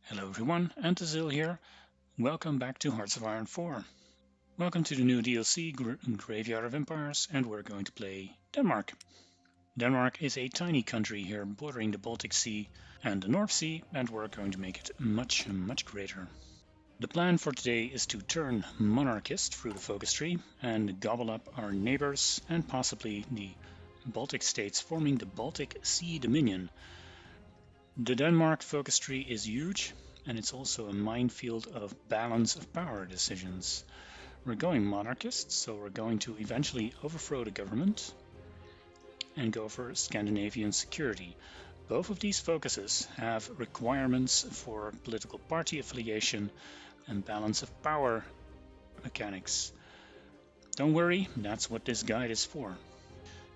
Hello everyone, Antazil here. Welcome back to Hearts of Iron 4. Welcome to the new DLC, Graveyard of Empires, and we're going to play Denmark. Denmark is a tiny country here bordering the Baltic Sea and the North Sea, and we're going to make it much, much greater. The plan for today is to turn monarchist through the focus tree and gobble up our neighbors and possibly the Baltic states forming the Baltic Sea Dominion. The Denmark focus tree is huge, and it's also a minefield of balance of power decisions. We're going monarchist, so we're going to eventually overthrow the government and go for Scandinavian security. Both of these focuses have requirements for political party affiliation and balance of power mechanics. Don't worry, that's what this guide is for.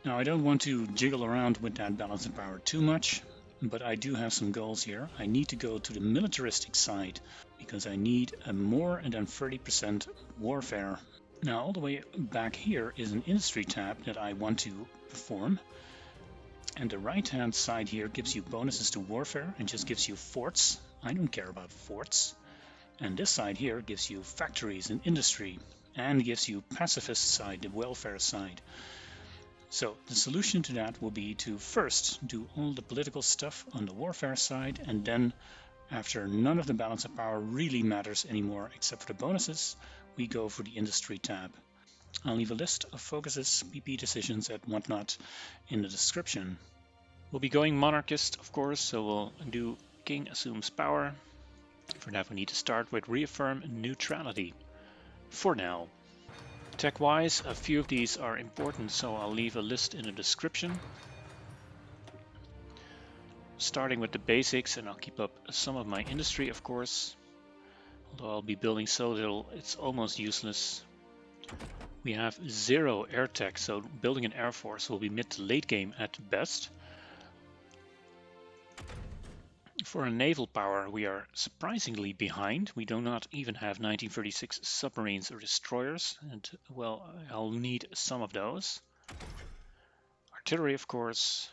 Now, I don't want to jiggle around with that balance of power too much, but I do have some goals here. I need to go to the militaristic side because I need a more than 30% warfare. Now, all the way back here is an industry tab that I want to perform. And the right hand side here gives you bonuses to warfare and just gives you forts. I don't care about forts. And this side here gives you factories and industry and gives you pacifist side, the welfare side. So the solution to that will be to first do all the political stuff on the warfare side, and then after none of the balance of power really matters anymore except for the bonuses, we go for the industry tab. I'll leave a list of focuses, PP decisions, and whatnot in the description. We'll be going monarchist, of course, so we'll do king assumes power. For that we need to start with reaffirm neutrality. For now. Tech-wise, a few of these are important, so I'll leave a list in the description. Starting with the basics, and I'll keep up some of my industry, of course. Although I'll be building so little, it's almost useless. We have 0 air tech, so building an air force will be mid to late game at best. For a naval power, we are surprisingly behind. We do not even have 1936 submarines or destroyers, and well, I'll need some of those. Artillery, of course.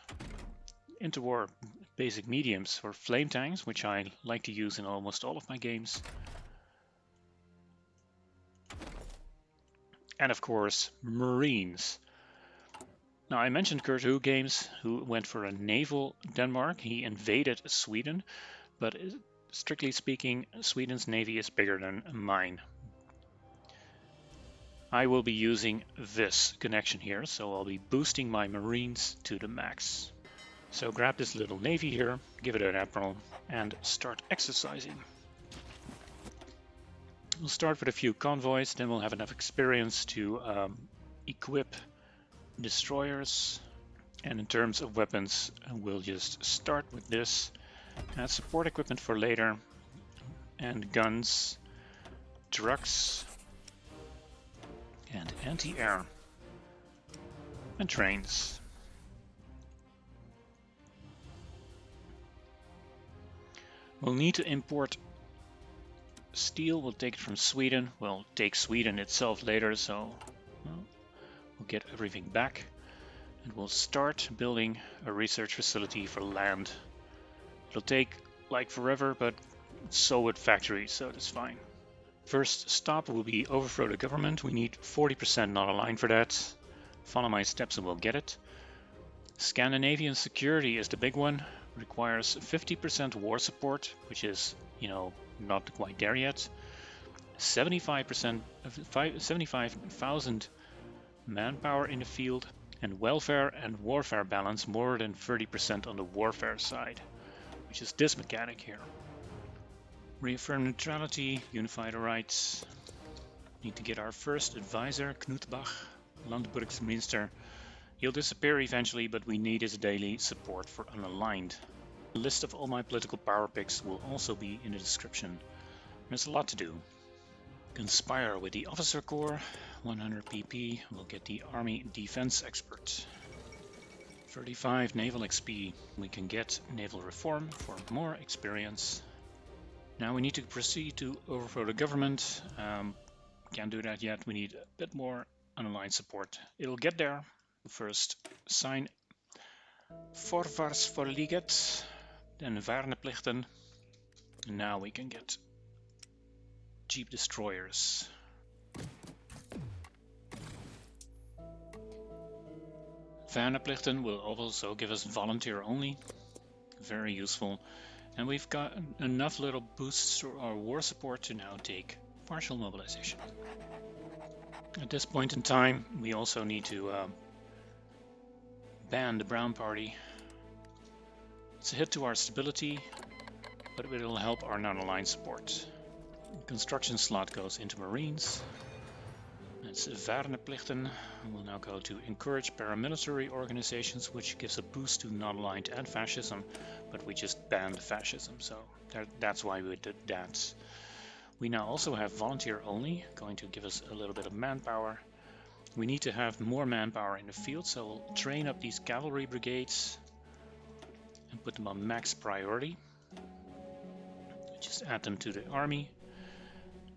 Interwar basic mediums for flame tanks, which I like to use in almost all of my games. And of course, Marines. Now, I mentioned Kurt Games, who went for a naval Denmark. He invaded Sweden, but strictly speaking, Sweden's navy is bigger than mine. I will be using this connection here, so I'll be boosting my Marines to the max. So grab this little navy here, give it an admiral, and start exercising. We'll start with a few convoys, then we'll have enough experience to equip destroyers. And in terms of weapons, we'll just start with this. Add support equipment for later, and guns, trucks, and anti-air, and trains. We'll need to import steel. We'll take it from Sweden. We'll take Sweden itself later, so we'll get everything back. And we'll start building a research facility for land. It'll take like forever, but so would factories, so that's fine. First stop will be overthrow the government. We need 40% not aligned for that. Follow my steps and we'll get it. Scandinavian security is the big one. Requires 50% war support, which is, not quite there yet. 75,000 manpower in the field, and welfare and warfare balance more than 30% on the warfare side, which is this mechanic here. Reaffirm neutrality, unify the rights. Need to get our first advisor, Knud Bach, Landbrugsminister. He'll disappear eventually, but we need his daily support for unaligned. A list of all my political power picks will also be in the description. There's a lot to do. Conspire with the officer corps, 100 PP, we'll get the army defense expert. 35 naval XP, we can get naval reform for more experience. Now we need to proceed to overthrow the government. Can't do that yet, we need a bit more unaligned support. It'll get there. First sign forvarsforliget, then vaernepligten, And now we can get cheap destroyers. Vaernepligten will also give us volunteer only, very useful, and we've got enough little boosts to our war support to now take partial mobilization. At this point in time, we also need to ban the Brown Party. It's a hit to our stability, but it will help our non-aligned support. Construction slot goes into Marines. It's vaernepligten. We'll now go to encourage paramilitary organizations, which gives a boost to non-aligned and fascism, but we just banned fascism, so that's why we did that. We now also have volunteer only, going to give us a little bit of manpower. We need to have more manpower in the field, so we'll train up these cavalry brigades and put them on max priority. Just add them to the army.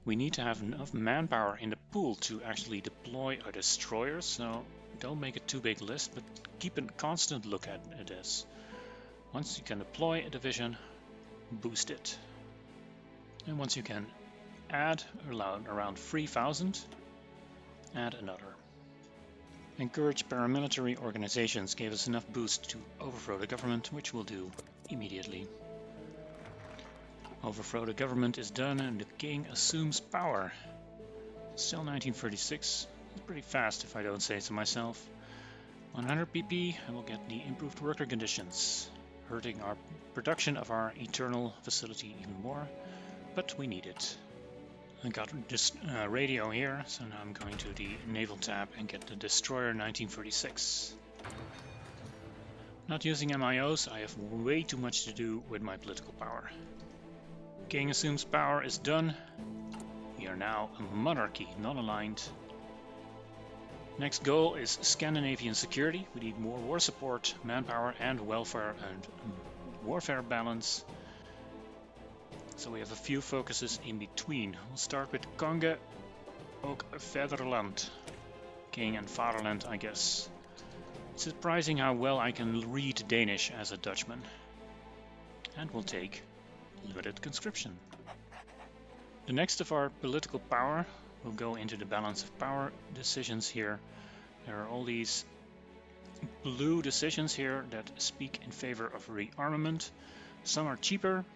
We need to have enough manpower in the pool to actually deploy our destroyers, so don't make it too big a list, but keep a constant look at this. Once you can deploy a division, boost it. And once you can add around 3,000, add another. Encourage paramilitary organizations gave us enough boost to overthrow the government, which we'll do immediately. Overthrow the government is done and the king assumes power. Still 1936. It's pretty fast if I don't say so myself. 100 PP and we'll get the improved worker conditions, hurting our production of our eternal facility even more, but we need it. I got this radio here, so now I'm going to the Naval tab and get the destroyer 1936. Not using MIOs, I have way too much to do with my political power. King assumes power is done. We are now a monarchy, not aligned. Next goal is Scandinavian security. We need more war support, manpower and welfare and warfare balance. So we have a few focuses in between. We'll start with konge, ook faedreland. King and fatherland, I guess. It's surprising how well I can read Danish as a Dutchman. And we'll take limited conscription. The next of our political power will go into the balance of power decisions here. There are all these blue decisions here that speak in favor of rearmament. Some are cheaper,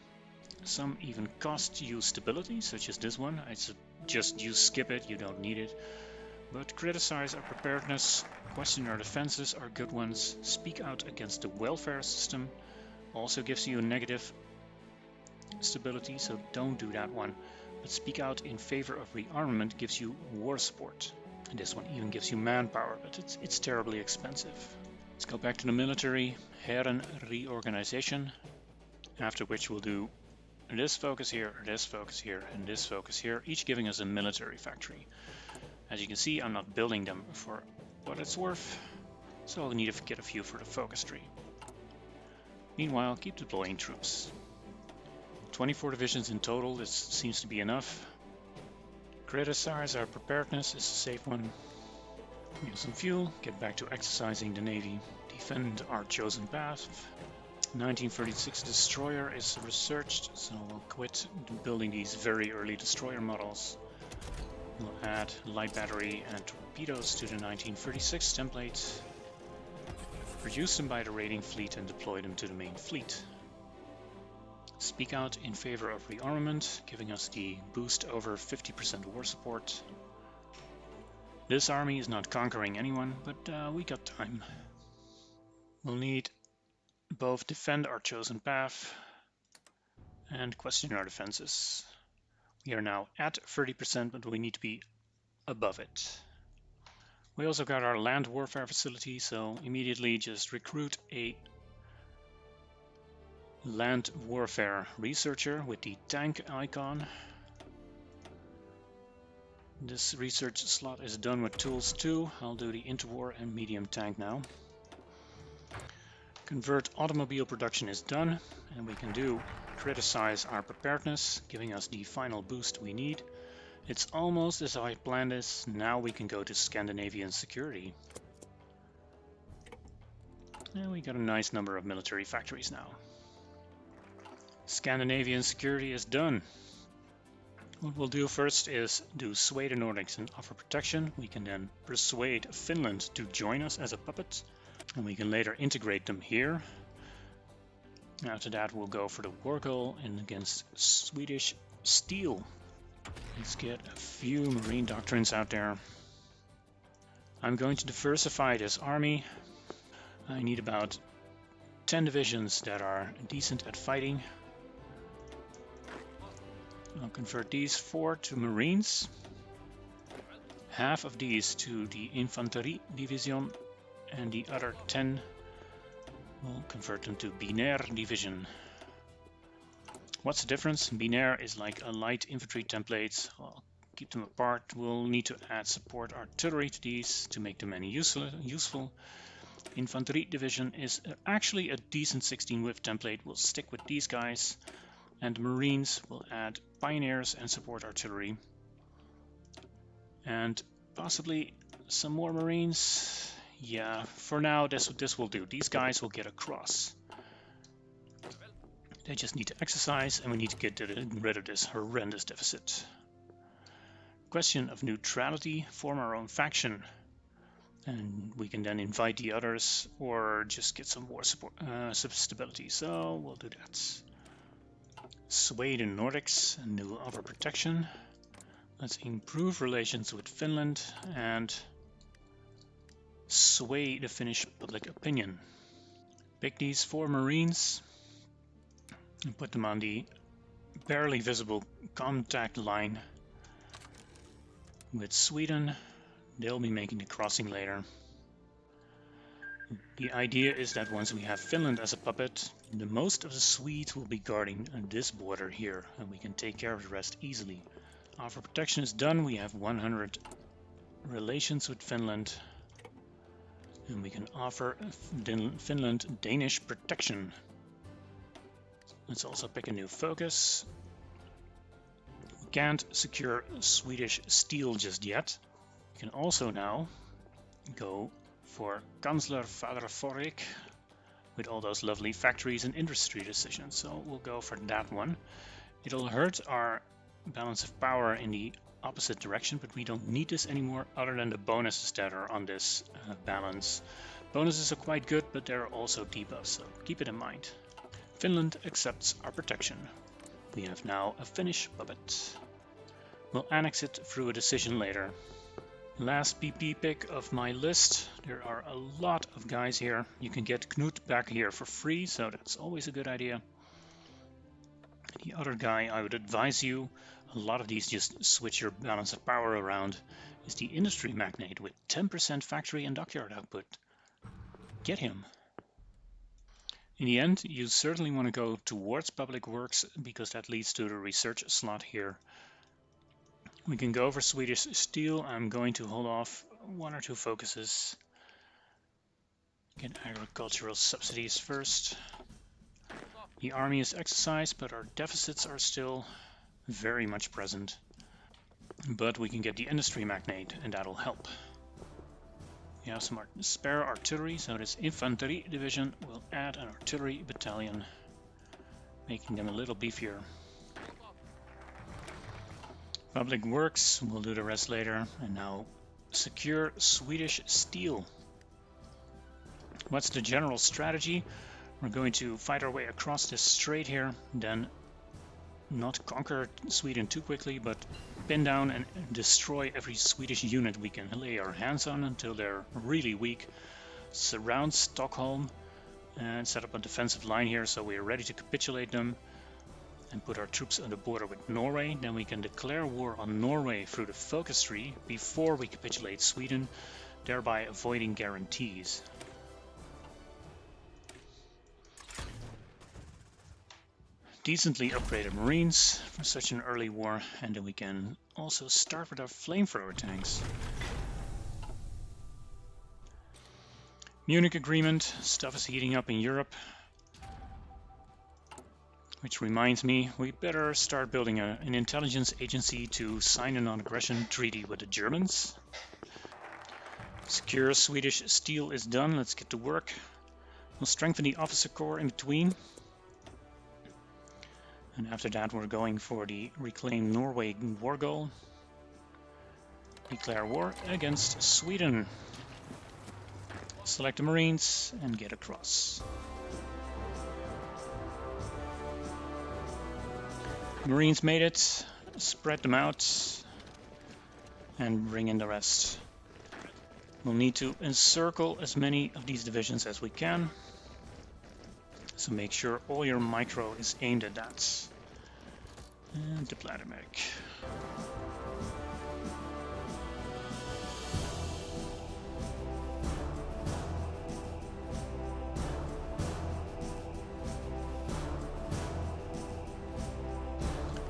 some even cost you stability, such as this one. I suggest you skip it, you don't need it. But criticize our preparedness, question our defenses are good ones, speak out against the welfare system, also gives you a negative stability, so don't do that one. But speak out in favor of rearmament gives you war support. And this one even gives you manpower, but it's terribly expensive. Let's go back to the military, haeren reorganization, after which we'll do this focus here, this focus here, and this focus here, each giving us a military factory. As you can see, I'm not building them for what it's worth, so I'll need to get a few for the focus tree. Meanwhile, keep deploying troops. 24 divisions in total, this seems to be enough. Criticize our preparedness is a safe one. Use some fuel, get back to exercising the navy, defend our chosen path. 1936 destroyer is researched, so we'll quit building these very early destroyer models. We'll add light battery and torpedoes to the 1936 template, produce them by the raiding fleet and deploy them to the main fleet. Speak out in favor of rearmament, giving us the boost over 50% war support. This army is not conquering anyone, but we got time. We'll need both defend our chosen path and question our defenses. We are now at 30%, but we need to be above it. We also got our land warfare facility, so immediately just recruit a land warfare researcher with the tank icon. This research slot is done with tools too. I'll do the interwar and medium tank now. Convert automobile production is done, and we can do criticize our preparedness, giving us the final boost we need. It's almost as I planned this. Now we can go to Scandinavian security. And we got a nice number of military factories now. Scandinavian security is done. What we'll do first is do sway the Nordics and offer protection. We can then persuade Finland to join us as a puppet, and we can later integrate them here. After that, we'll go for the war goal and against Swedish steel. Let's get a few marine doctrines out there. I'm going to diversify this army. I need about 10 divisions that are decent at fighting. I'll convert these 4 to marines, half of these to the infantry division, and the other 10 will convert them to binaire division. What's the difference? Binaire is like a light infantry template. I'll keep them apart. We'll need to add support artillery to these to make them any useful. Infantry division is actually a decent 16 width template. We'll stick with these guys. And Marines will add pioneers and support artillery. And possibly some more Marines. Yeah, for now this will do. These guys will get across. They just need to exercise, and we need to get rid of this horrendous deficit. Question of neutrality, form our own faction. And we can then invite the others or just get some more support, stability. So we'll do that. Sway the Nordics and we'll offer protection. Let's improve relations with Finland and sway the Finnish public opinion. Pick these 4 Marines and put them on the barely visible contact line with Sweden. They'll be making the crossing later. The idea is that once we have Finland as a puppet, the most of the Swedes will be guarding this border here, and we can take care of the rest easily. Offer protection is done. We have 100 relations with Finland, and we can offer Finland Danish protection. Let's also pick a new focus. We can't secure Swedish steel just yet. We can also now go for Kansler Faedreland with all those lovely factories and industry decisions. So we'll go for that one. It'll hurt our balance of power in the opposite direction, but we don't need this anymore other than the bonuses that are on this balance. Bonuses are quite good, but there are also debuffs, so keep it in mind. Finland accepts our protection. We have now a Finnish puppet. We'll annex it through a decision later. Last PP pick of my list. There are a lot of guys here. You can get Knud Bach here for free, so that's always a good idea. The other guy I would advise you, a lot of these just switch your balance of power around, is the industry magnate with 10% factory and dockyard output. Get him. In the end, you certainly want to go towards public works because that leads to the research slot here. We can go for Swedish steel. I'm going to hold off 1 or 2 focuses. Get agricultural subsidies first. The army is exercised, but our deficits are still very much present. But we can get the industry magnate, and that'll help. We have some spare artillery, so this infantry division will add an artillery battalion, making them a little beefier. Public works, we'll do the rest later. And now secure Swedish steel. What's the general strategy? We're going to fight our way across this strait here, then not conquer Sweden too quickly, but pin down and destroy every Swedish unit we can lay our hands on until they're really weak. Surround Stockholm and set up a defensive line here so we're ready to capitulate them. And put our troops on the border with Norway. Then we can declare war on Norway through the focus tree before we capitulate Sweden, thereby avoiding guarantees. Decently upgraded Marines for such an early war, and then we can also start with our flamethrower tanks. Munich Agreement, stuff is heating up in Europe. Which reminds me, we better start building an intelligence agency to sign a non-aggression treaty with the Germans. Secure Swedish steel is done, let's get to work. We'll strengthen the officer corps in between. And after that we're going for the Reclaim Norway war goal. Declare war against Sweden. Select the Marines and get across. Marines made it. Spread them out and bring in the rest. We'll need to encircle as many of these divisions as we can. So make sure all your micro is aimed at that. And diplomatic.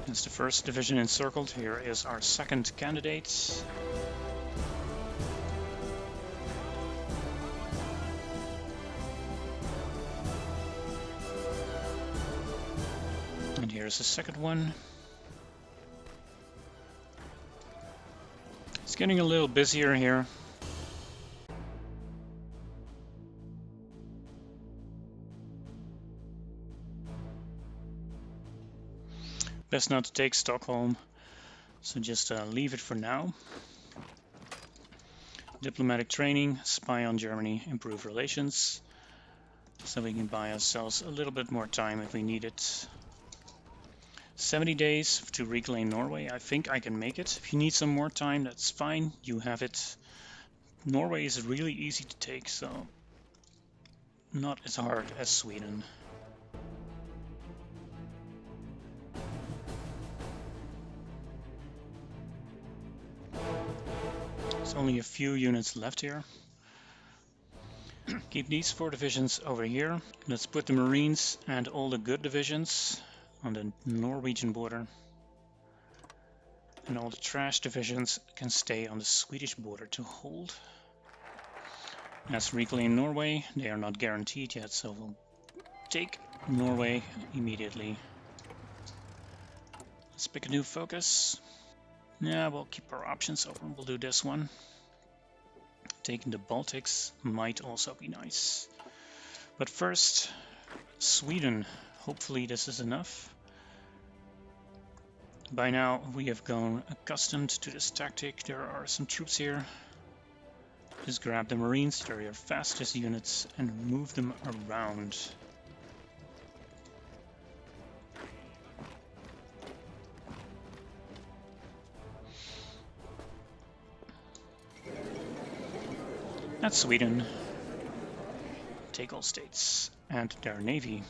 That's the first division encircled. Here is our second candidate. And here's the second one. It's getting a little busier here. Best not to take Stockholm, so just leave it for now. Diplomatic training, spy on Germany, improve relations, so we can buy ourselves a little bit more time if we need it. 70 days to reclaim Norway. I think I can make it. If you need some more time, that's fine. You have it. Norway is really easy to take, so not as hard as Sweden. There's only a few units left here. Keep these 4 divisions over here. Let's put the Marines and all the good divisions on the Norwegian border. And all the trash divisions can stay on the Swedish border to hold. Let's reclaim Norway. They are not guaranteed yet, so we'll take Norway immediately. Let's pick a new focus. Yeah, we'll keep our options open. We'll do this one. Taking the Baltics might also be nice. But first, Sweden. Hopefully this is enough. By now we have grown accustomed to this tactic. There are some troops here. Just grab the Marines, they're your fastest units, and move them around. That's Sweden. Take all states and their navy.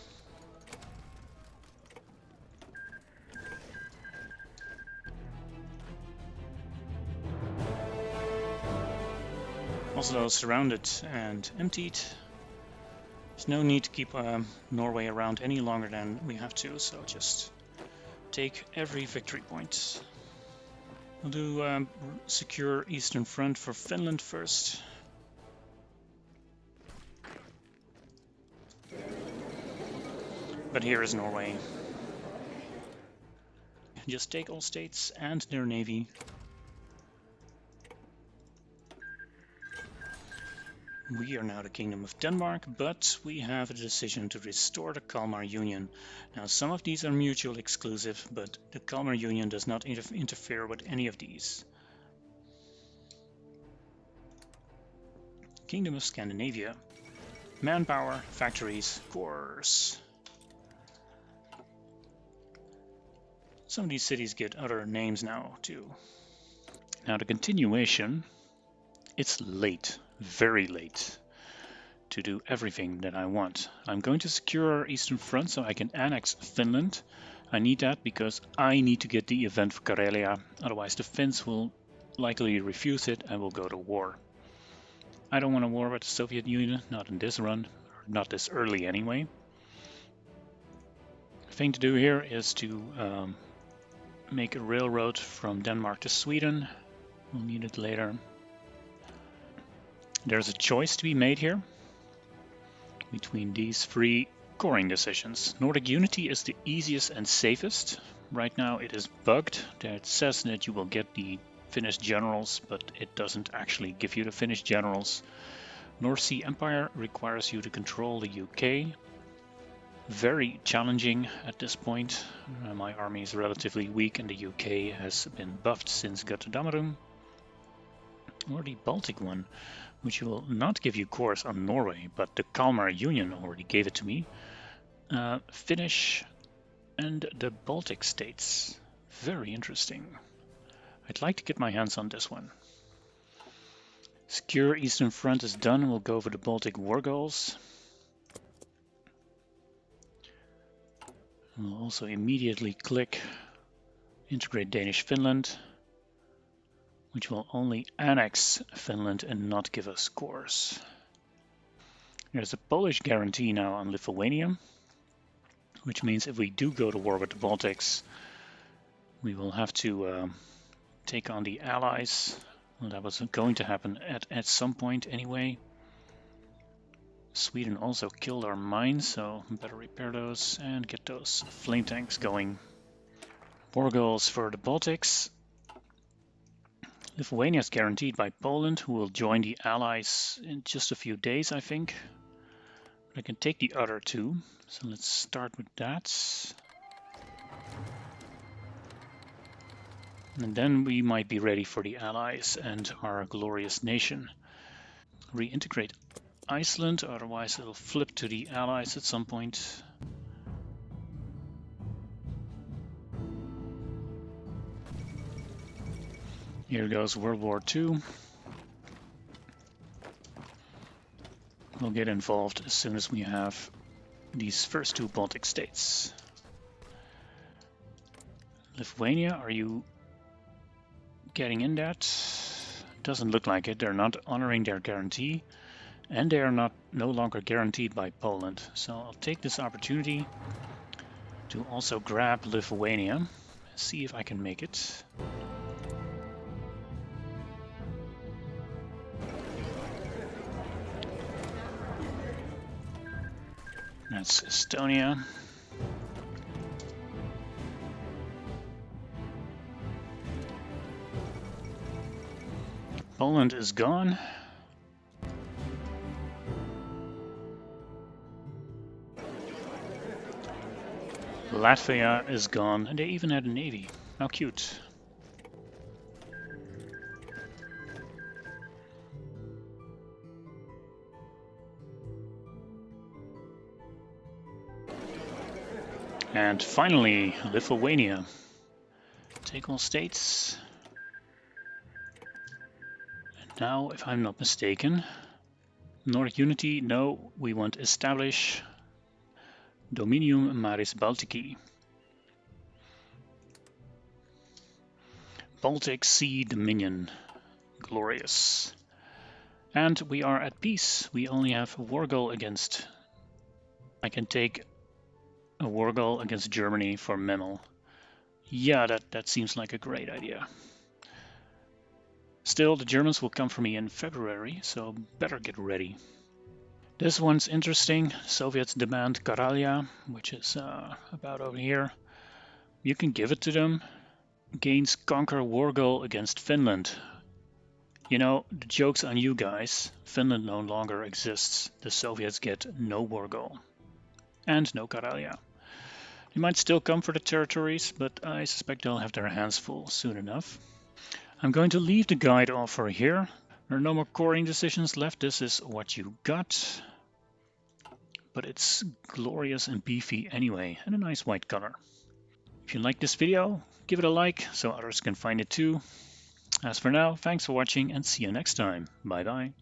Oslo surrounded and emptied. There's no need to keep Norway around any longer than we have to, so just take every victory point. We'll do secure Eastern Front for Finland first. But here is Norway. Just take all states and their navy. We are now the Kingdom of Denmark, but we have a decision to restore the Kalmar Union. Now some of these are mutually exclusive, but the Kalmar Union does not interfere with any of these. Kingdom of Scandinavia. Manpower, factories, cores. Some of these cities get other names now too. Now the continuation, it's late. Very late to do everything that I want. I'm going to secure our Eastern Front so I can annex Finland. I need that because I need to get the event for Karelia, otherwise the Finns will likely refuse it and will go to war. I don't want a war with the Soviet Union, not in this run, or not this early anyway. The thing to do here is to make a railroad from Denmark to Sweden. We'll need it later. There's a choice to be made here between these 3 coring decisions. Nordic unity is the easiest and safest. Right now it is bugged. It says that you will get the Finnish generals, but it doesn't actually give you the Finnish generals. North Sea Empire requires you to control the UK. very challenging at this point. My army is relatively weak and the UK has been buffed since Götterdammerung. Or the Baltic one, which will not give you cores on Norway, but the Kalmar Union already gave it to me. Finnish and the Baltic states. Very interesting. I'd like to get my hands on this one. Secure Eastern Front is done. We'll go for the Baltic War Goals. We'll also immediately click integrate Danish Finland, which will only annex Finland and not give us cores. There's a Polish guarantee now on Lithuania, which means if we do go to war with the Baltics, we will have to take on the Allies. Well, that was going to happen at some point anyway. Sweden also killed our mines, so better repair those and get those flame tanks going. War goals for the Baltics. Lithuania is guaranteed by Poland, who will join the Allies in just a few days, I think. But I can take the other two, so let's start with that. And then we might be ready for the Allies and our glorious nation. Reintegrate Iceland, otherwise it'll flip to the Allies at some point. Here goes World War II. We'll get involved as soon as we have these first two Baltic states. Lithuania, are you getting in that? Doesn't look like it. They're not honoring their guarantee, and they are no longer guaranteed by Poland. So I'll take this opportunity to also grab Lithuania, see if I can make it. That's Estonia. Poland is gone. Latvia is gone, and they even had a navy. How cute. And finally, Lithuania. Take all states. And now, if I'm not mistaken, Nordic unity, no, we want establish Dominium Maris Baltici. Baltic Sea Dominion. Glorious. And we are at peace. We only have a war goal against... I can take a war goal against Germany for Memel. Yeah, that seems like a great idea. Still, the Germans will come for me in February, so better get ready. This one's interesting. Soviets demand Karelia, which is about over here. You can give it to them. Gains conquer war goal against Finland. You know, the joke's on you guys. Finland no longer exists. The Soviets get no war goal. And no Karelia. They might still come for the territories, but I suspect they'll have their hands full soon enough. I'm going to leave the guide offer here. There are no more coring decisions left. This is what you got. But it's glorious and beefy anyway, and a nice white color. If you like this video, give it a like so others can find it too. As for now, thanks for watching and see you next time. Bye bye.